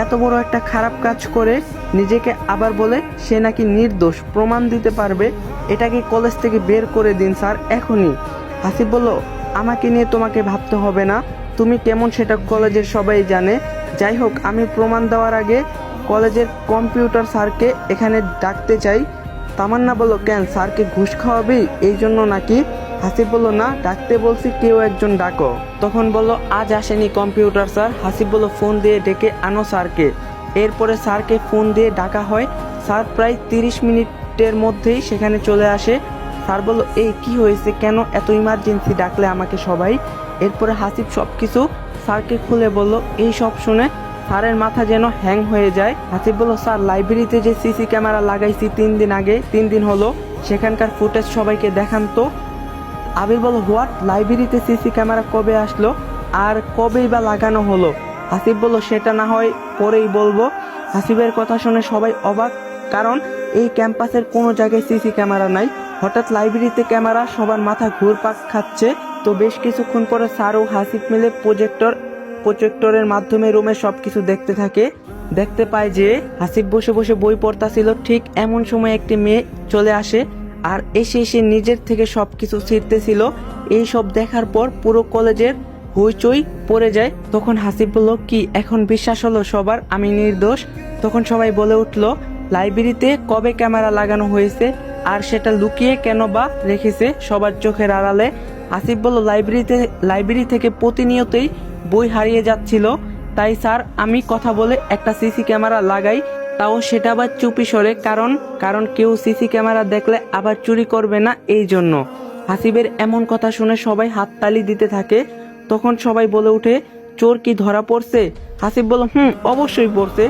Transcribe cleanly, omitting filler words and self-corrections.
এত বড় একটা খারাপ কাজ করে নিজেকে আবার বলে সে নাকি নির্দোষ, প্রমাণ দিতে পারবে। এটাকে কলেজ থেকে বের করে দিন স্যার এখনই। হাসিব বলল, আমাকে নিয়ে তোমাকে ভাবতে হবে না, তুমি কেমন সেটা কলেজের সবাই জানে। যাই হোক, আমি প্রমাণ দেওয়ার আগে কলেজের কম্পিউটার স্যারকে এখানে ডাকতে চাই। তামান্না বলল, কেন, স্যারকে ঘুষ খাওয়াবি এই জন্য নাকি? হাসিব বলল, না, ডাকতে বলছি, কেউ একজন ডাকো। তখন বলল, আজ আসেনি কম্পিউটার স্যার। হাসিব বলল, ফোন দিয়ে ডেকে আনো স্যারকে। এরপরে স্যারকে ফোন দিয়ে ডাকা হয়। স্যার প্রায় 30 মিনিটের মধ্যেই সেখানে চলে আসে। স্যার বলল, এই কি হয়েছে, কেন এত ইমার্জেন্সি ডাকলে আমাকে সবাই? এরপরে হাসিব সব কিছু স্যারকে খুলে বলল। এই সব শুনে স্যারের মাথা যেন হ্যাং হয়ে যায়। হাসিব বলল, স্যার লাইব্রেরিতে যে সিসি ক্যামেরা লাগাইছি 3 দিন আগে, 3 দিন হলো, সেখানকার ফুটেজ সবাইকে দেখান তো। আবির বলল, হোয়াট, লাইব্রেরিতে সিসি ক্যামেরা কবে আসলো আর কবেই বা লাগানো হলো? হাসিব বলল, সেটা না হয় পরেই বলবো। হাসিবের কথা শুনে সবাই অবাক, কারণ এই ক্যাম্পাসের কোনো জায়গায় সিসি ক্যামেরা নাই, হঠাৎ লাইব্রেরিতে ক্যামেরা, সবার মাথা ঘুরপাক খাচ্ছে। তো বেশ কিছুক্ষণ পরে স্যার ও হাসিব মিলে প্রজেক্টরের মাধ্যমে রুমে সবকিছু দেখতে থাকে। দেখতে পায় যে হাসিব বসে বসে বই পড়তাছিল। ঠিক এমন সময় একটি মেয়ে চলে আসে আর এসে নিজের থেকে সবকিছু ছিঁড়তেছিল। এই সব দেখার পর পুরো কলেজের হইচই পড়ে যায়। তখন হাসিব বলল, কি এখন বিশ্বাস হলো সবার আমি নির্দোষ? তখন সবাই বলে উঠল, লাইব্রেরিতে কবে ক্যামেরা লাগানো হয়েছে আর সেটা লুকিয়ে কেন বা রেখেছে সবার চোখের আড়ালে? হাসিব বলল, লাইব্রেরি থেকে প্রতিনিয়তই বই হারিয়ে যাচ্ছিল, তাই স্যার আমি কথা বলে একটা সিসি ক্যামেরা লাগাই, তাও সেটা আবার চুপি সরে, কারণ কেউ সিসি ক্যামেরা দেখলে আবার চুরি করবে না, এই জন্য। হাসিবের এমন কথা শুনে সবাই হাততালি দিতে থাকে। তখন সবাই বলে ওঠে, চোর কি ধরা পড়ছে? হাসিব বলল, অবশ্যই পড়ছে,